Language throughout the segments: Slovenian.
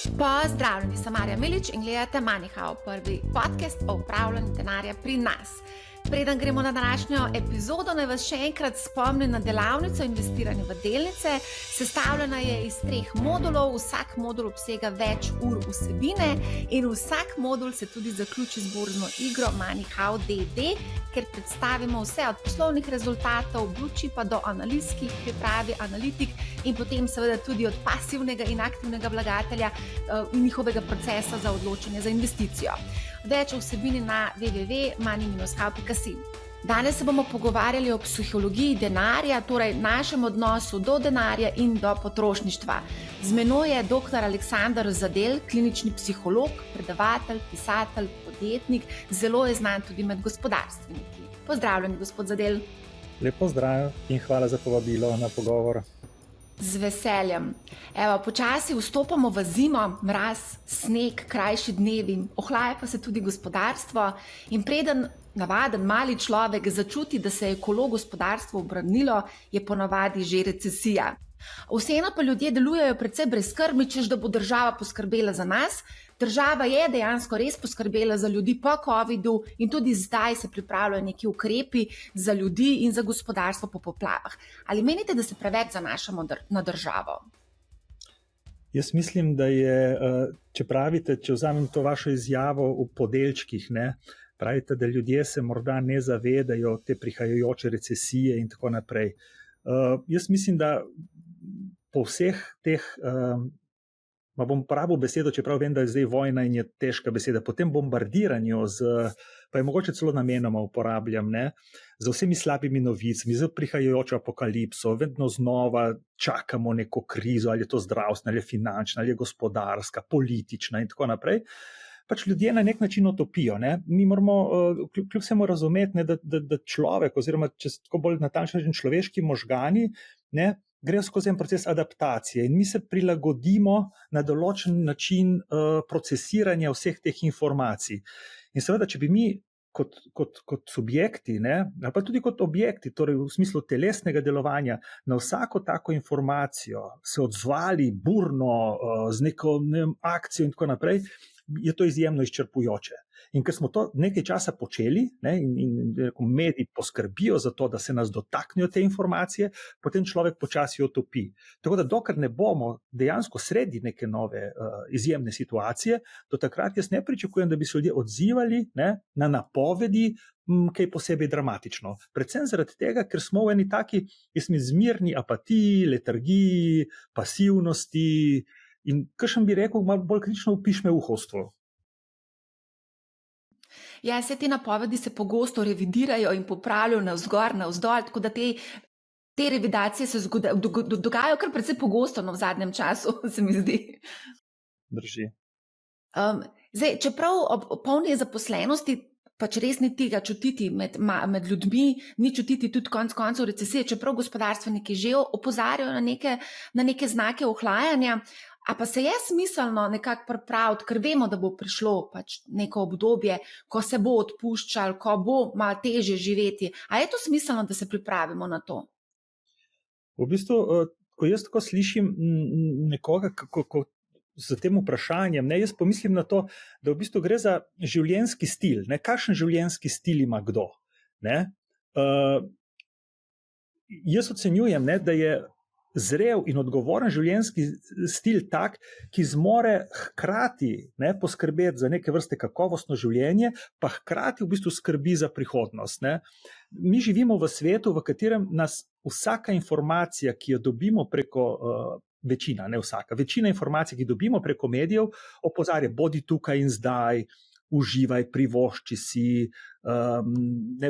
Pozdravljeni, sem Marja Milič in gledate MoneyHow, prvi podcast o upravljanju denarja pri nas. Preden gremo na današnjo epizodo, naj vas še enkrat spomnim na delavnico investiranja v delnice. Sestavljena je iz 3 modulov, vsak modul obsega več ur vsebine in vsak modul se tudi zaključi z borzno igro MoneyHow DD, ker predstavimo vse od poslovnih rezultatov, blue chipa do analiz, ki jih pripravi analitik in potem seveda tudi od pasivnega in aktivnega vlagatelja in njihovega procesa za odločanje za investicijo. Več o vsebini na www.money-how.si. Danes se bomo pogovarjali o psihologiji denarja, torej našem odnosu do denarja in do potrošništva. Z menoj je dr. Aleksander Zadel, klinični psiholog, predavatelj, pisatelj, podjetnik, zelo je znan tudi med gospodarstveniki. Pozdravljeni, gospod Zadel. Lep pozdrav in hvala za povabilo na pogovor. Z veseljem. Evo, počasi vstopamo v zimo, mraz, sneg, krajši dnevi, ohlaja pa se tudi gospodarstvo in preden navaden mali človek začuti, da se je kolo gospodarstvo obrnilo, je ponavadi že recesija. Vseeno pa ljudje delujejo precej brezskrbni, češ da bo država poskrbela za nas. Država je dejansko res poskrbela za ljudi po covidu in tudi zdaj se pripravljajo neki ukrepi za ljudi in za gospodarstvo po poplavah. Ali menite, da se preveč zanašamo na državo? Jaz mislim, da je, če pravite, če vzamem to vašo izjavo v podelčkih, pravite, da ljudje se morda ne zavedajo te prihajajoče recesije in tako naprej. Jaz mislim, da po vseh teh, bom uporabil besedo, čeprav vem, da je zdaj vojna in je težka beseda, po tem bombardiranju, pa je mogoče celo namenoma uporabljam, za vsemi slabimi novicami, za prihajajočo apokalipso, vedno znova čakamo neko krizo, ali je to zdravstvena, ali je finančna, ali je gospodarska, politična in tako naprej. Pač ljudje na nek način utopijo. Mi moramo kljub vsemu razumeti, da človek, oziroma če tako bolj natančno rečem, človeški možgani, grejo skozi en proces adaptacije in mi se prilagodimo na določen način procesiranja vseh teh informacij. In seveda, če bi mi kot subjekti, ali pa tudi kot objekti, torej v smislu telesnega delovanja, na vsako tako informacijo se odzvali burno, z neko akcijo in tako naprej, je to izjemno izčrpujoče. In ker smo to nekaj časa počeli in mediji poskrbijo za to, da se nas dotaknejo te informacije, potem človek počasi otopi. Tako da dokler ne bomo dejansko sredi neke nove izjemne situacije, do takrat jaz ne pričakujem, da bi se ljudje odzivali na napovedi kaj posebej dramatično. Predvsem zaradi tega, ker smo v eni taki zmirni apatiji, letargiji, pasivnosti in kakšen bi rekel, malo bolj kritično pišmeuhovstvo. Ja, vse te napovedi se pogosto revidirajo in popravljajo navzgor, navzdol, tako da te revidacije se dogajajo kar precej pogosto v zadnjem času, se mi zdi. Drži. Zdaj, čeprav ob polni zaposlenosti pač res ni tega čutiti med ljudmi, ni čutiti tudi konec koncev recesije, čeprav gospodarstveniki že opozarjajo na neke znake ohlajanja. A pa se je smiselno nekako pripraviti, ker vemo, da bo prišlo pač neko obdobje, ko se bo odpuščalo, ko bo malo težje živeti. A je to smiselno, da se pripravimo na to? V bistvu, ko jaz tako slišim nekoga, kako z tem vprašanjem, jaz pomislim na to, da v bistvu gre za življenjski stil. Kakšen življenjski stil ima kdo? Jaz ocenjujem, da je zrel in odgovoren življenjski stil tak, ki zmore hkrati poskrbeti za neke vrste kakovostno življenje, pa hkrati v bistvu skrbi za prihodnost. Mi živimo v svetu, v katerem nas vsaka informacija, ki jo dobimo preko večina, ne vsaka, večina informacij, ki dobimo preko medijev, opozarja, bodi tukaj in zdaj, uživaj, privošči si,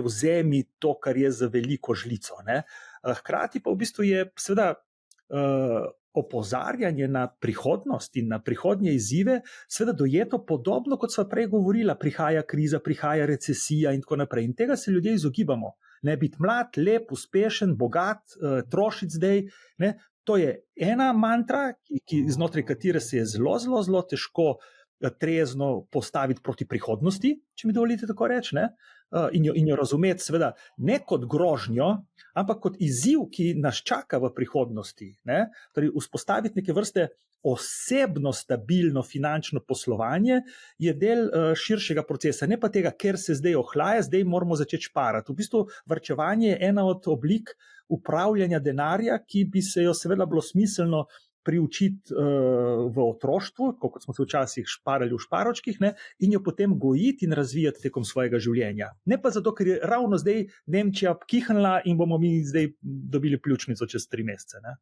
vzemi to, kar je za veliko žlico. Hkrati pa v bistvu je seveda opozarjanje na prihodnost in na prihodnje izzive seveda dojeto podobno, kot sva prej govorila, prihaja kriza, prihaja recesija in tako naprej. In tega se ljudje izogibamo. Biti mlad, lep, uspešen, bogat, trošiti zdaj, to je ena mantra, znotraj katere se je zelo, zelo, zelo težko trezno postaviti proti prihodnosti, če mi dovolite tako reči, ne? In jo razumeti, seveda, ne kot grožnjo, ampak kot izziv, ki nas čaka v prihodnosti. Ne? Torej, vzpostaviti neke vrste osebno stabilno finančno poslovanje je del širšega procesa, ne pa tega, ker se zdaj ohlaja, zdaj moramo začeti šparati. V bistvu varčevanje je ena od oblik upravljanja denarja, ki bi se jo seveda bilo smiselno priučiti v otroštvu, kot smo se včasih šparali v šparočkih, ne, in jo potem gojiti in razvijati tekom svojega življenja. Ne pa zato, ker je ravno zdaj Nemčija kihnila in bomo mi zdaj dobili pljučnico čez 3 mesece. Ne.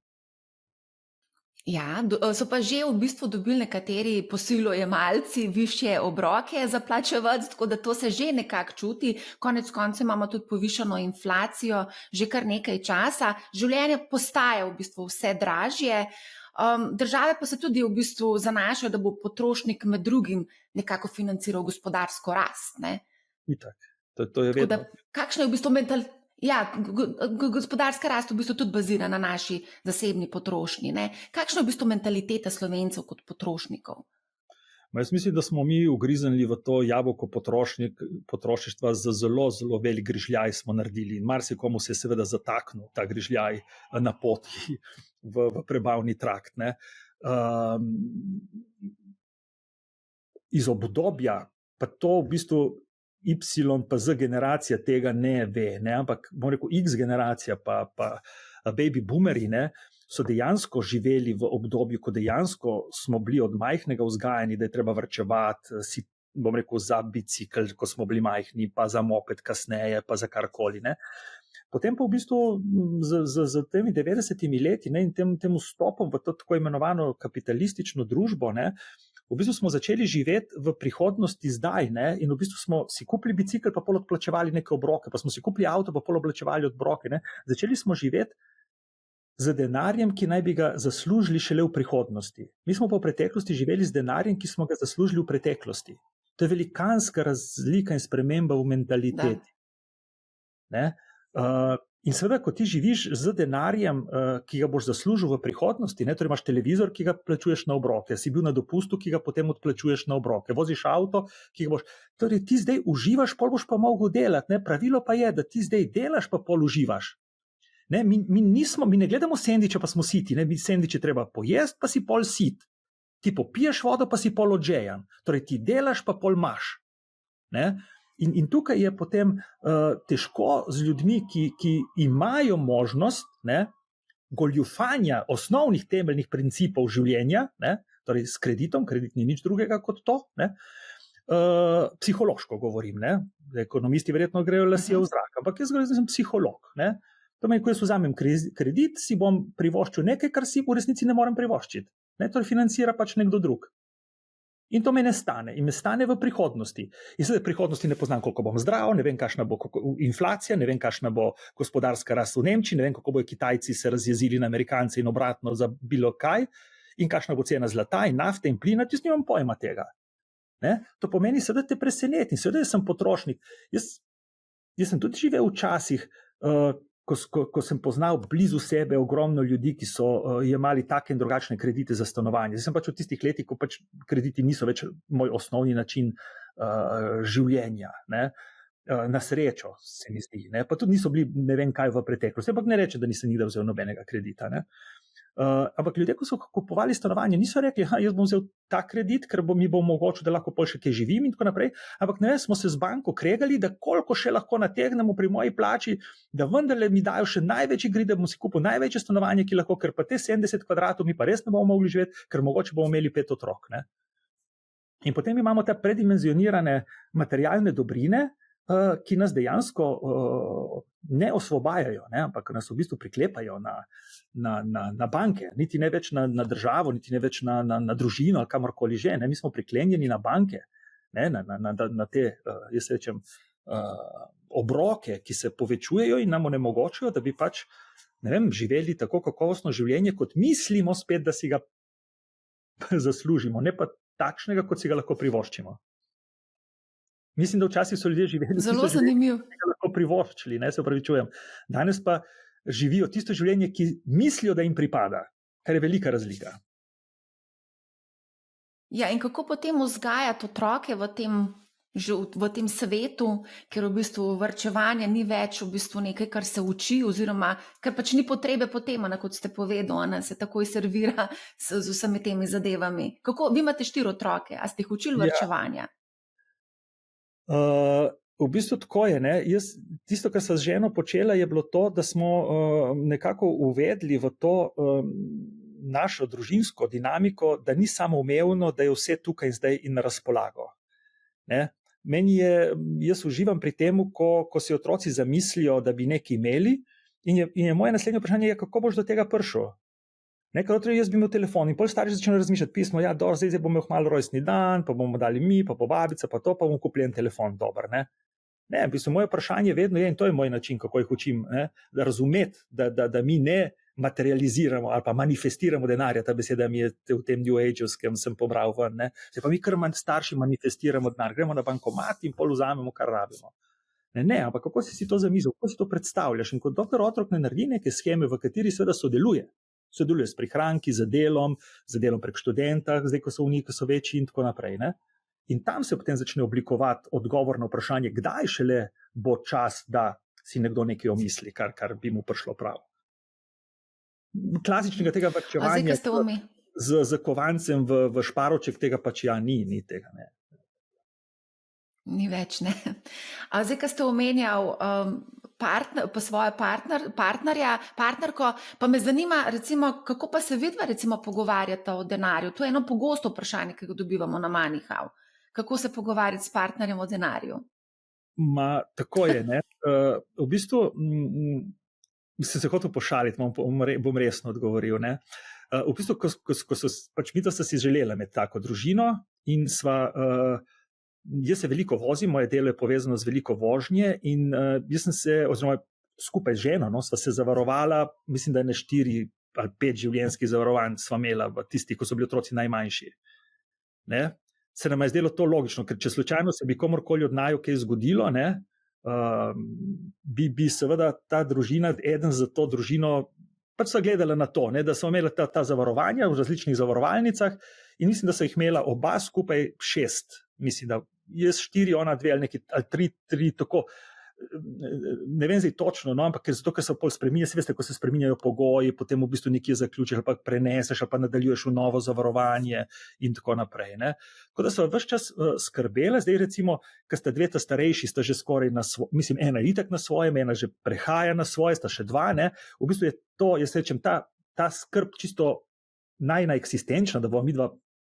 Ja, so pa že v bistvu dobili nekateri posojilojemalci višje obroke za plačevati, tako da to se že nekako čuti. Konec koncev imamo tudi povišano inflacijo že kar nekaj časa. Življenje postaja v bistvu vse dražje. Države pa se tudi v bistvu zanašajo, da bo potrošnik med drugim nekako financiral gospodarsko rast. Ne? Itak, to je vedno. Kakšna je v bistvu gospodarska rast v bistvu tudi bazira na naši zasebni potrošnji. Ne? Kakšna je v bistvu mentaliteta Slovencev kot potrošnikov? Jaz mislim, da smo mi ugriznili v to jabolko potrošništva z zelo, zelo velik grižljaj smo naredili. In marsikomu se je seveda zataknil ta grižljaj na poti v prebavni trakt. Ne. Iz obdobja, pa to v bistvu Y pa Z generacija tega ne ve, ne, ampak bom rekel X generacija pa baby boomeri, ne, so dejansko živeli v obdobju, ko dejansko smo bili od majhnega vzgajani, da je treba varčevati, si, bom rekel, za bicikl, ko smo bili majhni, pa za moped kasneje, pa za karkoli. Ne. Potem pa v bistvu z temi 90 leti, ne, in tem vstopom v to tako imenovano kapitalistično družbo, ne, v bistvu smo začeli živeti v prihodnosti zdaj, ne, in v bistvu smo si kupili bicikl, pa pol odplačevali neke obroke, pa smo si kupili avto, pa pol odplačevali obroke. Ne. Začeli smo živeti z denarjem, ki naj bi ga zaslužili šele v prihodnosti. Mi smo pa v preteklosti živeli z denarjem, ki smo ga zaslužili v preteklosti. To je velikanska razlika in sprememba v mentaliteti. Ne? In seveda, ko ti živiš z denarjem, ki ga boš zaslužil v prihodnosti, ne? Torej imaš televizor, ki ga plačuješ na obroke, si bil na dopustu, ki ga potem odplačuješ na obroke, voziš avto, ki ga boš... Torej ti zdaj uživaš, pol boš pa mogel delati. Ne? Pravilo pa je, da ti zdaj delaš, pa pol uživaš. Ne, mi ne gledamo sendviče, pa smo siti. Ne? Mi sendviče treba pojesti, pa si pol sit. Ti popiješ vodo, pa si pol odžejan. Torej ti delaš, pa pol imaš. In tukaj je potem težko z ljudmi, ki imajo možnost, ne, goljufanja osnovnih temeljnih principov življenja, ne, torej s kreditom, kredit ni nič drugega kot to, ne, psihološko govorim, ne, ekonomisti verjetno grejo lasje v zrak, ampak jaz sem psiholog, ne. To meni, ko jaz vzamem kredit, si bom privoščil nekaj, kar si v resnici ne morem privoščiti. Ne, torej financira pač nekdo drug. In to me ne stane. In me stane v prihodnosti. In sedaj v prihodnosti ne poznam, koliko bom zdrav, ne vem, kakšna bo inflacija, ne vem, kakšna bo gospodarska rast v Nemčiji, ne vem, kako bojo Kitajci se razjezili na Amerikance in obratno za bilo kaj, in kakšna bo cena zlata in nafte in plina, jaz nimam pojma tega. Ne? To pomeni, sedaj te preseneti. Sedaj sem potrošnik. Jaz sem tudi živel včasih, ko sem poznal blizu sebe ogromno ljudi, ki so jemali take in drugačne kredite za stanovanje. Zdaj sem pač v tistih letih, ko pač krediti niso več moj osnovni način življenja. Ne? Na srečo se mi zdi. Ne? Pa tudi niso bili ne vem kaj v preteklosti. Ampak ne rečem, da nisem nikdar vzel nobenega kredita. Ne? Ampak ljudje, ko so kupovali stanovanje, niso rekli, jaz bom vzel ta kredit, ker mi bo omogočil, da lahko pol še kaj živim in tako naprej. Ampak ne, smo se z banko kregali, da koliko še lahko nategnemo pri moji plači, da vendarle mi dajo še največji grid, da bom si kupil največje stanovanje, ki lahko, ker pa te 70 kvadratov mi pa res ne bomo mogli živeti, ker mogoče bomo imeli 5 otrok. Ne? In potem imamo te predimenzionirane materialne dobrine, ki nas dejansko ne osvobajajo, ne, ampak nas v bistvu priklepajo na banke, niti ne več na državo, niti ne več na družino ali kamorkoli že. Ne. Mi smo priklenjeni na banke, ne, na te, jaz rečem, obroke, ki se povečujejo in nam onemogočajo, da bi pač, ne vem, živeli tako kakovostno življenje, kot mislimo spet, da si ga zaslužimo, ne pa takšnega, kot si ga lahko privoščimo. Mislim, da včasih so ljudje živeli zelo zanimivo, ki ga lahko privoščili, ne, se opravičujem. Danes pa živijo tisto življenje, ki mislijo, da jim pripada, kar je velika razlika. Ja, in kako potem vzgajati otroke v tem svetu, ker v bistvu varčevanje ni več v bistvu nekaj, kar se uči, oziroma ker pač ni potrebe po tem, kot ste povedali, se takoj servira z vsemi temi zadevami. Vi imate 4 otroke, a ste jih učili varčevanja? V bistvu tako je. Ne? Tisto, kar sem z ženo počela, je bilo to, da smo nekako uvedli v to našo družinsko dinamiko, da ni samoumevno, da je vse tukaj in zdaj in na razpolago. Ne? Jaz uživam pri tem, ko si otroci zamislijo, da bi nekaj imeli, in je moje naslednje vprašanje, kako boš do tega prišel. Nekaj jaz bi imel telefon in pol starši začnejo razmišljati pismo, zdaj bomo imeli malo rojstni dan, pa bomo dali mi, pa babica, pa to, pa bomo kupili en telefon, dober, ne? Ne, v bistvu moje vprašanje vedno je, in to je moj način, kako jih učim, ne? Da razumeti, da mi ne materializiramo ali pa manifestiramo denarja, ta beseda mi je v tem New Age-ovskem sem pobral ven, ne? Se pa mi kar starši manifestiramo denar, gremo na bankomat in pol vzamemo, kar rabimo. Ne, ampak kako si to zamislil, kako si to predstavljaš? In kot doktor otrok ne naredi neke sheme, v kateri seveda sodeluje s prihranki, z delom prek študenta, zdaj ko so večji in tako naprej, ne? In tam se potem začne oblikovati odgovor na vprašanje, kdaj šele bo čas, da si nekdo nekaj omisli, kar bi mu prišlo prav. Klasičnega tega varčevanja z kovancem v šparoček, tega pač ni tega, ne. Ni več, ne. Zdaj, ko ste omenjal svojo partnerko, pa me zanima, recimo, kako pa se vidva recimo pogovarjata o denarju. To je eno pogosto vprašanje, ki ga dobivamo na Moneyhow. Kako se pogovarjati s partnerjem o denarju? Tako je, ne. V bistvu sem se hotel pošaliti, bom resno odgovoril, ne. V bistvu, pač mi to sta si želela imeti tako družino in jaz se veliko vozim, moje delo je povezano z veliko vožnje in jaz sem se, oziroma skupaj z ženo, sva se zavarovala, mislim, da je 4 ali 5 življenjskih zavarovanj sva imela v tisti, ko so bili otroci najmanjši. Ne? Se nam je zdelo to logično, ker če slučajno se bi komorkoli od naju kaj zgodilo, ne, bi seveda ta družina, eden za to družino, pač so gledali na to, ne, da so imeli ta zavarovanja v različnih zavarovalnicah in mislim, da so jih imela oba skupaj 6, mislim, da jaz 4, ona 2 ali 3, tako, ne vem zdaj točno, ampak zato, ker se pol spreminja, se veste, ko se spreminjajo pogoji, potem v bistvu nekje zaključiš ali pa preneseš ali pa nadaljuješ v novo zavarovanje in tako naprej, ne. Tako da so ves čas skrbele, zdaj recimo, ker sta 2 starejši, sta že skoraj mislim, ena itak na svojem, ena že prehaja na svoje, sta še 2, ne. V bistvu je to, jaz rečem, ta skrb čisto najna eksistenčna, da bomo midva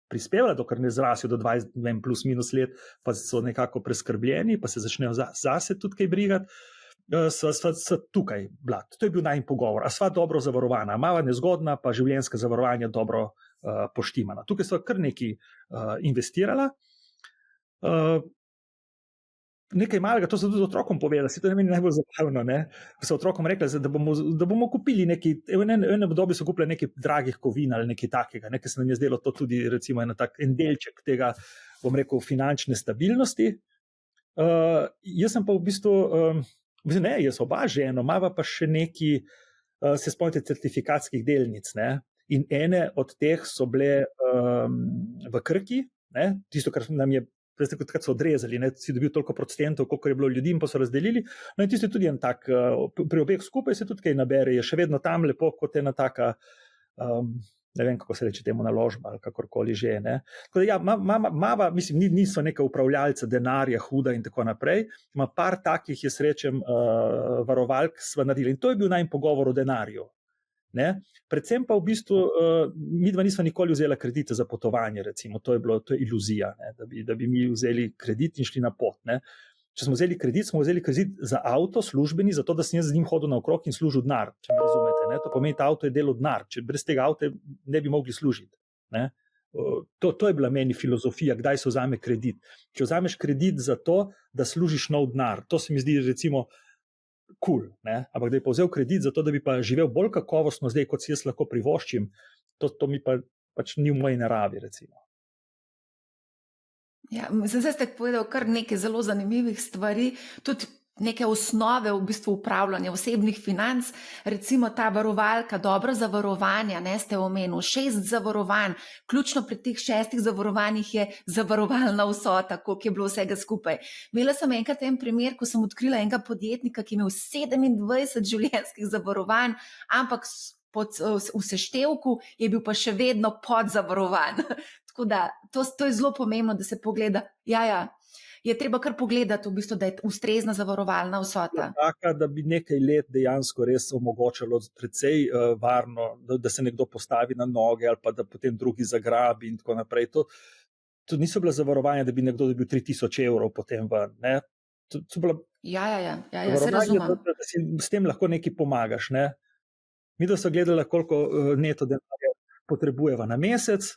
prispevala, dokler ne zrasijo do 20, plus minus let, pa so nekako preskrbljeni, pa se začnejo zase tudi kaj brigati, sva tukaj blat. To je bil najin pogovor. A sva dobro zavarovana, mala nezgodna, pa življenjska zavarovanja dobro poštimana. Tukaj sva kar nekaj investirala. Nekaj malega, to so tudi otrokom povedali, to je meni najbolj zabavno, ne. So otrokom rekli, da bomo kupili nekaj, v enem obdobju so kupili nekaj dragih kovin ali nekaj takega, ker se nam je zdelo to tudi recimo en delček tega, bom rekel, finančne stabilnosti. Jaz sem pa v bistvu, jaz oba ženo, imava pa še nekaj, se spomnite, certifikatskih delnic, ne, in ene od teh so bile v Krki, ne, tisto, kar nam je takrat so odrezali, ne, si dobil toliko procentov, koliko je bilo ljudi in pa so razdelili. No in tisto je tudi en tak, pri obeh skupaj se tudi kaj nabere, je še vedno tam lepo kot ena taka, ne vem, kako se reče temu, naložba ali kakorkoli že, ne. Tako da ja, mama, mislim, niso neka upravljalca denarja huda in tako naprej, ima par takih, jaz rečem, varovalk sva naredili in to je bil najin pogovor o denarju. Ne? Predvsem pa v bistvu midva nisva nikoli vzela kredite za potovanje, recimo, to je iluzija, ne? Da bi mi vzeli kredit in šli na pot. Ne? Če smo vzeli kredit za avto službeni, zato da sem jaz z njim hodil naokrog in služil denar, če me razumete. Ne? To pomeni, da avto je delo denar, če brez tega avta ne bi mogli služiti. Ne? To je bila meni filozofija, kdaj se vzame kredit. Če vzameš kredit za to, da služiš nov denar, to se mi zdi recimo cool, ne? Ampak da je pa vzel kredit za to, da bi pa živel bolj kakovostno zdaj, kot si jaz lahko privoščim, to mi pač ni v moji naravi, recimo. Ja, zdaj ste povedal kar nekaj zelo zanimivih stvari, tudi neke osnove v bistvu upravljanja osebnih financ, recimo ta varovalka, dobro zavarovanja, ne, ste omenili, 6 zavarovanj, ključno pri teh 6 zavarovanjih je zavarovalna vsota, koliko je bilo vsega skupaj. Imela sem enkrat en primer, ko sem odkrila enega podjetnika, ki je imel 27 življenjskih zavarovanj, ampak v seštevku je bil pa še vedno podzavarovan. Tako da to je zelo pomembno, da se pogleda, je treba kar pogledati, v bistvu, da je ustrezna zavarovalna vsota. Taka, da bi nekaj let dejansko res omogočalo precej varno, da se nekdo postavi na noge ali pa da potem drugi zagrabi in tako naprej. To niso bila zavarovanja, da bi nekdo dobil 3000 evrov potem ven. Ne? To bila Se razumem. Da si s tem lahko nekaj pomagaš. Ne? Mi da so gledali, koliko neto denarja potrebujeva na mesec,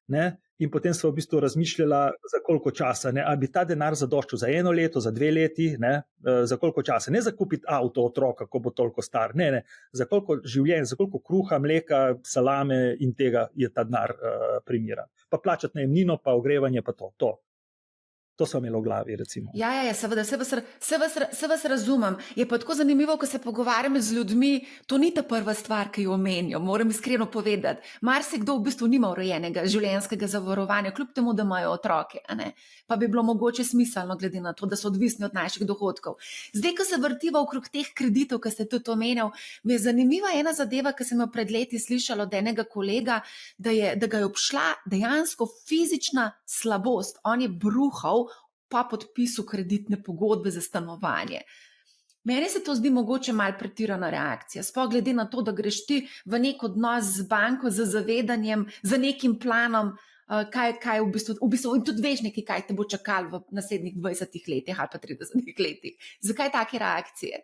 ne? In potem smo v bistvu razmišljala, za koliko časa, ne? Ali bi ta denar zadoščal za 1 leto, za 2 leti, ne? Za koliko časa, ne za kupiti avto otroka, ko bo toliko star, ne, za koliko življenj, za koliko kruha, mleka, salame in tega je ta denar primiran. Pa plačati najemnino, pa ogrevanje, pa to. To so imeli v glavi, recimo. Seveda, se vas razumem. Je pa tako zanimivo, ko se pogovarjam z ljudmi, to ni ta prva stvar, ki jo omenijo, moram iskreno povedati. Marsikdo v bistvu nima urejenega življenjskega zavarovanja, kljub temu, da imajo otroke, a ne? Pa bi bilo mogoče smiselno, glede na to, da so odvisni od naših dohodkov. Zdaj, ko se vrtiva okrog teh kreditov, ki ste tudi omenjal, mi je zanimiva ena zadeva, ki sem jo pred leti slišala od enega kolega, da ga je obšla dejansko fizična slabost. On je bruhal pa podpisu kreditne pogodbe za stanovanje. Meni se to zdi mogoče malo pretirana reakcija, sploh glede na to, da greš ti v nek odnos z banko, z zavedanjem, z nekim planom, kaj v bistvu, in tudi veš nekaj, kaj te bo čakalo v naslednjih 20 letih ali pa 30 letih. Zakaj take reakcije?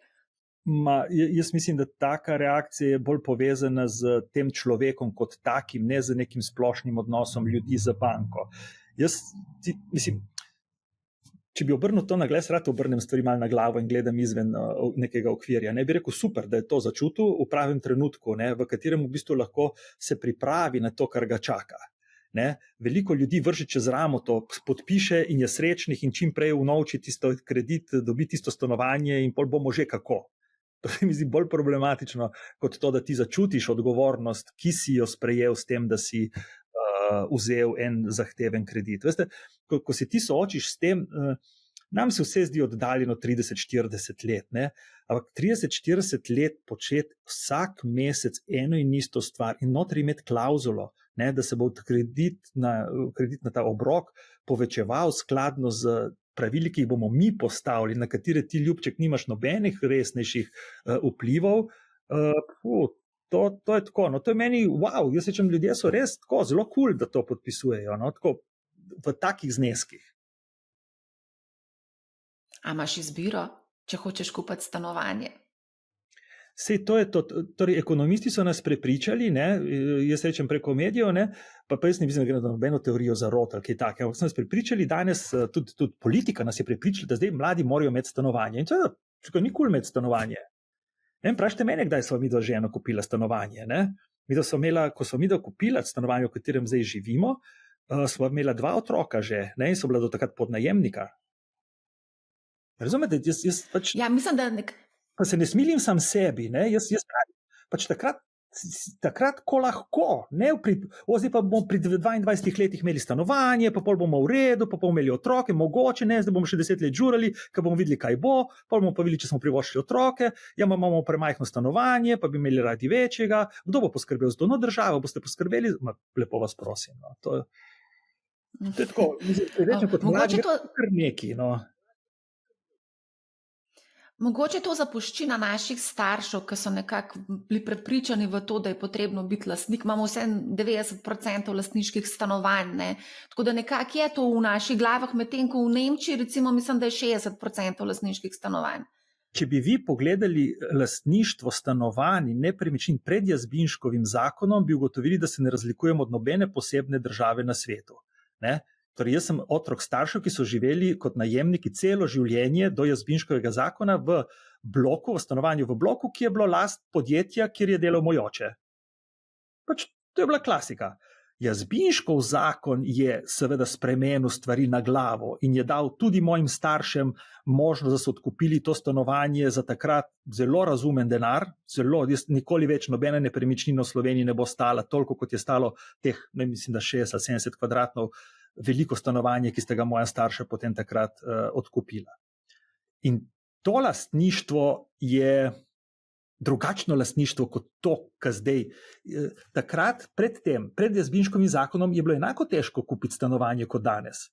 Jaz mislim, da taka reakcija je bolj povezana z tem človekom kot takim, ne z nekim splošnim odnosom ljudi z banko. Mislim, če bi obrnil to na glas, rad obrnem stvari malo na glavo in gledam izven nekega okvirja. Ne bi rekel super, da je to začutil v pravem trenutku, ne, v katerem v bistvu lahko se pripravi na to, kar ga čaka. Ne. Veliko ljudi vrže čez ramo to, podpiše in je srečnih in čim prej unovči tisto kredit, dobi tisto stanovanje in pol bomo že kako. To se mi zdi bolj problematično kot to, da ti začutiš odgovornost, ki si jo sprejel s tem, da si vzel en zahteven kredit. Veste, ko se ti soočiš s tem, nam se vse zdi oddaljeno 30-40 let, ne? Ampak 30-40 let početi vsak mesec eno in isto stvar in notri imeti klauzulo, ne, da se bo kredit na ta obrok povečeval skladno z pravili, ki jih bomo mi postavili, na katere ti, ljubček, nimaš nobenih resnejših vplivov, to je tako, no to je meni, wow, jaz rečem, ljudje so res tako, zelo cool, da to podpisujejo, no, tako v takih zneskih. A imaš izbiro, če hočeš kupiti stanovanje? Sej, to je to, torej ekonomisti so nas prepričali, ne, jaz rečem preko medijev, ne, pa jaz ne mislim, da gre na nobeno teorijo zarot ali kaj takega, ampak so nas prepričali danes, tudi politika nas je prepričala, da zdaj mladi morajo imeti stanovanje. In to je, čakaj, ni cool imeti stanovanje. Ne, vprašajte mene, kdaj smo mi do ženo kupila stanovanje. Ne? Ko smo mi kupila stanovanje, v katerem zdaj živimo, smo imela 2 otroka že, ne? In so bila do takrat podnajemnika. Razumete? Jaz pač, mislim, da pa se ne smilim sam sebi. Ne? Jaz pač takrat, ko lahko. Zdaj pa bomo pri 22 letih imeli stanovanje, pa pol bomo v redu, pa bomo imeli otroke, mogoče ne, zdaj bomo še 10 let žurali, ker bomo videli, kaj bo, pa bomo pa videli, če smo privoščili otroke, imamo premajhno stanovanje, pa bi imeli radi večjega, kdo bo poskrbel za to? No, država, boste poskrbeli? Lepo vas prosim. No. To je tako, rečem kot mladi, kar neki, no. Mogoče to zapuščina naših staršev, ki so nekako bili prepričani v to, da je potrebno biti lastnik. Imamo vse 90% lastniških stanovanj, ne? Tako da nekako je to v naših glavah, medtem ko v Nemčiji recimo mislim, da je 60% lastniških stanovanj. Če bi vi pogledali lastništvo stanovanj in nepremičnin pred Jazbinškovim zakonom, bi ugotovili, da se ne razlikujemo od nobene posebne države na svetu. Ne? Torej, jaz sem otrok staršev, ki so živeli kot najemniki celo življenje do Jazbinškovega zakona v stanovanju v bloku, ki je bilo last podjetja, kjer je delal moj oče. Pač to je bila klasika. Jazbinškov zakon je seveda spremenil stvari na glavo in je dal tudi mojim staršem možnost, da so odkupili to stanovanje za takrat zelo razumen denar. Jaz nikoli več nobena nepremičnina v Sloveniji ne bo stala toliko, kot je stalo teh, mislim, da 60-70 kvadratov veliko stanovanje, ki ste ga moja starša potem takrat odkupila. In to lastništvo je drugačno lastništvo kot to, kar zdaj. Takrat, pred Jazbinškovim zakonom, je bilo enako težko kupiti stanovanje kot danes.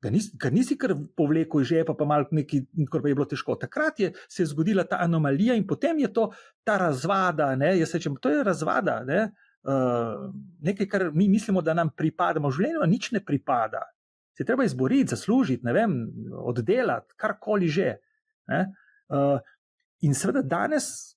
Kar nisi kar povlekel iz žepa, pa malo nekaj, kar pa je bilo težko. Takrat se je zgodila ta anomalija in potem je to ta razvada, jaz rečem, to je razvada, nekaj, kar mi mislimo, da nam pripada. V življenju nič ne pripada. Se treba izboriti, zaslužiti, oddelati, karkoli že. In seveda danes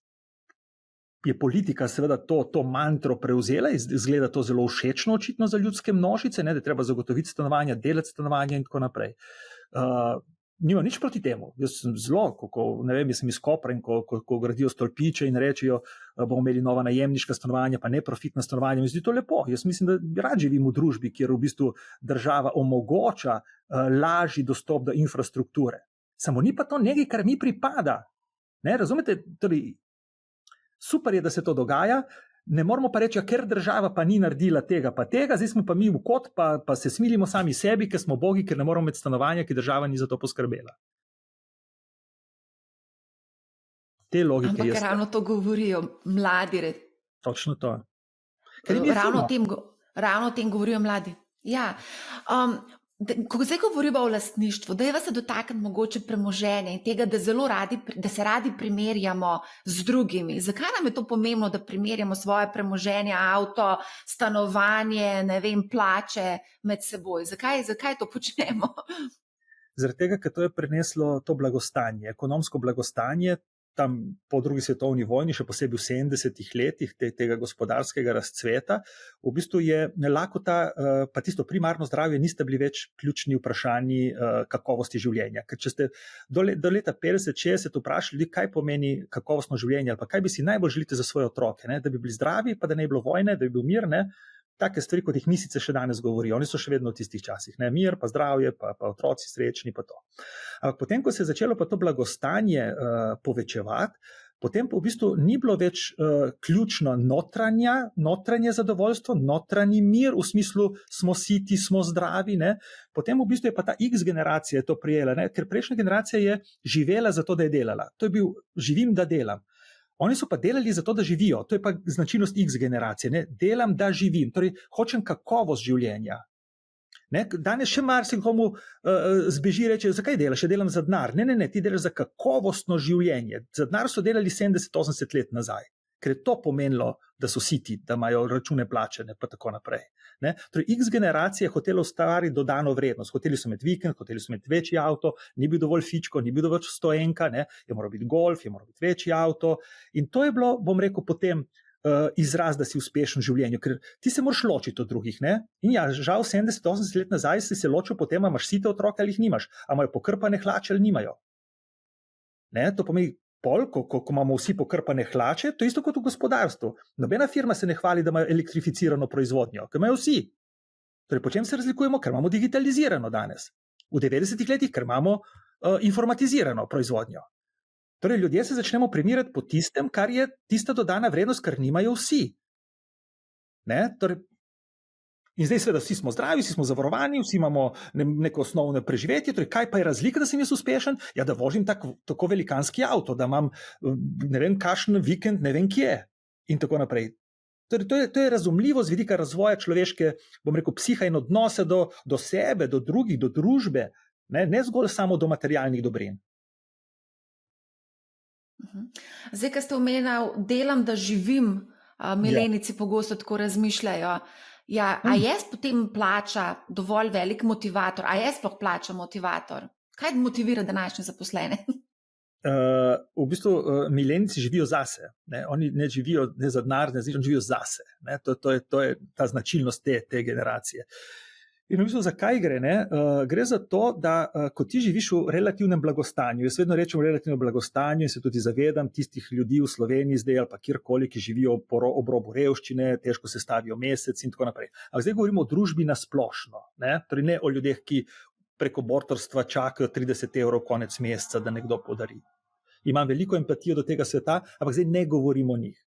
je politika seveda to mantro prevzela, izgleda to zelo všečno očitno za ljudske množice, da treba zagotoviti stanovanja, delati stanovanja in tako naprej. Nima nič proti temu. Jaz sem zelo, jaz sem iz Kopra in ko gradijo stolpiče in rečejo, bomo imeli nova najemniška stanovanja, pa neprofitna stanovanja, mi zdi to lepo. Jaz mislim, da rad živim v družbi, kjer v bistvu država omogoča lažji dostop do infrastrukture. Samo ni pa to nekaj, kar mi pripada. Razumete? Torej, super je, da se to dogaja, ne moramo pa reči, ker država pa ni naredila tega pa tega, zdaj smo pa mi v kot, pa se smilimo sami sebi, ker smo bogi, ker ne moramo imeti stanovanja, ki država ni za to poskrbela. Te logike. Ampak ravno to govorijo mladi. Točno to. Ravno o tem govorijo mladi. Ja. Ko zdaj govorimo o lastništvu, da je vas dotakniti mogoče premoženja in tega, da se radi primerjamo z drugimi. Zakaj nam je to pomembno, da primerjamo svoje premoženje, avto, stanovanje, plače med seboj? Zakaj to počnemo? Zaradi tega, ker to je prineslo to blagostanje, ekonomsko blagostanje, tam po drugi svetovni vojni, še posebej v 70-ih letih tega gospodarskega razcveta, v bistvu je lakota, pa tisto primarno zdravje nista bili več ključni vprašanji kakovosti življenja. Ker če ste do leta 50-60 vprašali ljudi, kaj pomeni kakovostno življenje, ali pa kaj bi si najbolj želite za svoje otroke, da bi bili zdravi, pa da ne bi bilo vojne, da bi bil mir, take stvari, kot jih misice še danes govorijo. Oni so še vedno v tistih časih. Mir, pa zdravje, pa otroci srečni, pa to. Ampak potem, ko se je začelo pa to blagostanje povečevati, potem pa v bistvu ni bilo več ključno notranje zadovoljstvo, notranji mir, v smislu smo siti, smo zdravi. Potem v bistvu je pa ta X generacija to prijela, ker prejšnja generacija je živela zato, da je delala. To je bil živim, da delam. Oni so pa delali zato, da živijo. To je pa značilnost X generacije. Delam, da živim. Torej, hočem kakovost življenja. Danes še marsikomu zbeži reče, zakaj delaš? Še delam za denar. Ne, ti delaš za kakovostno življenje. Za denar so delali 70-80 let nazaj. Ker je to pomenilo, da so siti, da imajo račune plačene, pa tako naprej. Torej, X generacija je hotela ustvariti dodano vrednost. Hoteli so imeti vikend, hoteli so imeti večji avto, ni bil dovolj fičko, ni bil dovolj stoenka, je moral biti golf, je moral biti večji avto. In to je bilo, bom rekel, potem izraz, da si uspešen v življenju, ker ti se moraš ločiti od drugih. In ja, žal 70-80 let nazaj si se ločil potem, a imaš site otroke ali jih nimaš, a imajo pokrpane hlače ali nimajo. To pomeni, ko imamo vsi pokrpane hlače, to je isto kot v gospodarstvu. Nobena firma se ne hvali, da imajo elektrificirano proizvodnjo, ker imajo vsi. Torej, po čem se razlikujemo? Ker imamo digitalizirano danes. V 90-ih letih, ker imamo informatizirano proizvodnjo. Torej, ljudje se začnemo primerjati po tistem, kar je tista dodana vrednost, kar nimajo vsi. Torej, in zdaj seveda vsi smo zdravi, vsi smo zavarovani, vsi imamo neko osnovno preživetje, torej kaj pa je razlika, da sem jaz uspešen? Ja, da vozim tako velikanski avto, da imam ne vem kakšen vikend, ne vem kje in tako naprej. Torej, to je razumljivo z vidika razvoja človeške, bom rekel, psiha in odnose do sebe, do drugih, do družbe, ne zgolj samo do materialnih dobrin. Zdaj, ko ste omenjali, delam, da živim, milenici pogosto tako razmišljajo. Ja, a je potem plača dovolj velik motivator? A je sploh plača motivator? Kaj motivira današnje zaposlene? V bistvu milenici živijo zase. Oni ne živijo ne za denar, ne živijo zase. To je ta značilnost te generacije. In v bistvu zakaj gre? Gre za to, da ko ti živiš v relativnem blagostanju, jaz vedno rečem v relativnem blagostanju in se tudi zavedam tistih ljudi v Sloveniji zdaj ali pa kjerkoli, ki živijo ob robu revščine, težko se stavijo mesec in tako naprej. Ampak zdaj govorimo o družbi na splošno, torej ne o ljudeh, ki preko bortorstva čakajo 30 evrov konec meseca, da nekdo podari. Imam veliko empatijo do tega sveta, ampak zdaj ne govorimo o njih.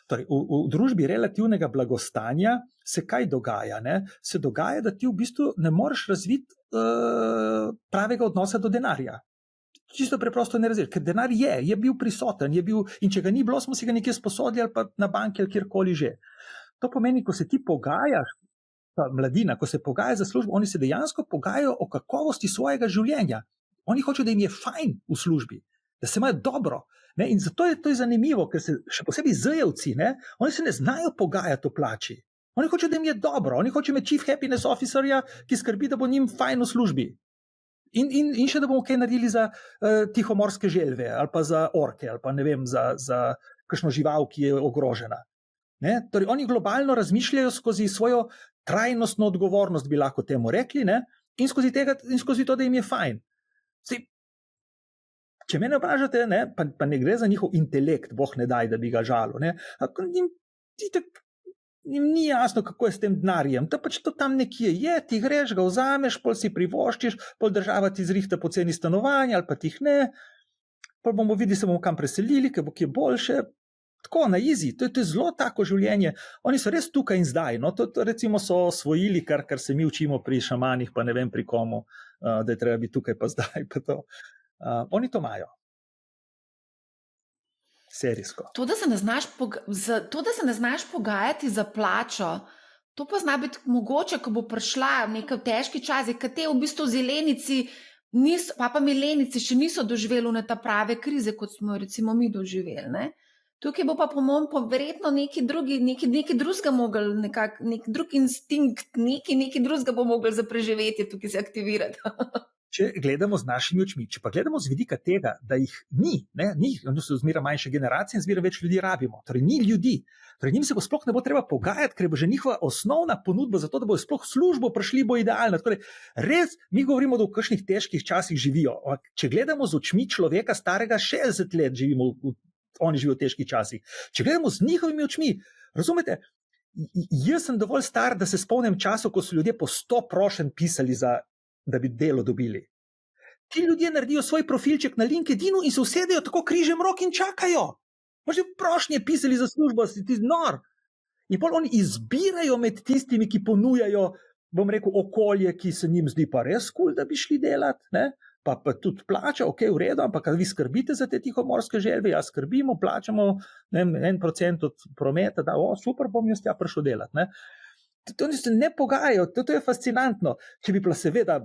Torej, v družbi relativnega blagostanja se kaj dogaja? Se dogaja, da ti v bistvu ne moreš razviti pravega odnosa do denarja. Čisto preprosto ne razviješ, ker denar je bil prisoten, in če ga ni bilo, smo si ga nekje sposodili ali pa na banki ali kjerkoli že. To pomeni, ko se ti pogajaš, ta mladina, ko se pogaja za službo, oni se dejansko pogajajo o kakovosti svojega življenja. Oni hočejo, da jim je fajn v službi, da se imajo dobro. In zato je to zanimivo, ker se še posebej zajevci, oni se ne znajo pogajati o plači. Oni hočejo, da jim je dobro, oni hočejo imeti chief happiness officerja, ki skrbi, da bo njim fajn v službi. In še da bomo kaj naredili za tihomorske želve, ali pa za orke, ali pa ne vem, za kakšno žival, ki je ogrožena. Torej, oni globalno razmišljajo skozi svojo trajnostno odgovornost, bi lahko temu rekli, in skozi to, da jim je fajn. Če me vprašate, pa ne gre za njihov intelekt, boh ne daj, da bi ga žalil. Njim ni jasno, kako je s tem denarjem. To pač to tam nekje je, ti greš, ga vzameš, pol si privoščiš, pol država ti zrihta poceni stanovanja ali pa tih ne, pol bomo videli, se bomo kam preselili, ker bo kje boljše. Tako, na easy, to je zelo tako življenje. Oni so res tukaj in zdaj. To recimo so osvojili, kar se mi učimo pri šamanih, pa ne vem pri komu, da je treba biti tukaj pa zdaj. Pa to. Oni to imajo. Serijsko. To, da se ne znaš pogajati za plačo, to pa zna biti mogoče, ko bo prišla nekaj težki časi, ker te v bistvu zelenici, pa milenici še niso doživeli ta prave krize, kot smo recimo mi doživeli. Tukaj bo pa po mojem verjetno neki drugega mogel, nek drug instinkt, neki drugega bo mogel za preživetje tukaj se aktivirati. Če gledamo z našimi očmi, če pa gledamo z vidika tega, da jih ni, oni so zmeraj manjše generacije in zmeraj več ljudi rabimo, torej ni ljudi, torej njim se bo sploh ne bo treba pogajati, ker bo že njihova osnovna ponudba za to, da bo sploh službo prišli, bo idealna. Torej, res, mi govorimo, da v kakšnih težkih časih živijo. Če gledamo z očmi človeka starega 60 let, oni živijo v težkih časih. Če gledamo z njihovimi očmi, razumete, jaz sem dovolj star, da se spomnim časov, ko so ljudje po 100 prošenj pisali da bi delo dobili. Ti ljudje naredijo svoj profilček na LinkedInu in se usedejo tako križem rok in čakajo. Možda prošnje pisali za službo, si ti nor. In potem oni izbirajo med tistimi, ki ponujajo, bom rekel, okolje, ki se njim zdi pa res cool, da bi šli delati, pa tudi plača, ok, v redu, ampak vi skrbite za te tihomorske želve, ja skrbimo, plačamo 1% od prometa, da super, bom jaz tja prišel delati. Oni se ne pogajajo, to je fascinantno. Če bi bila seveda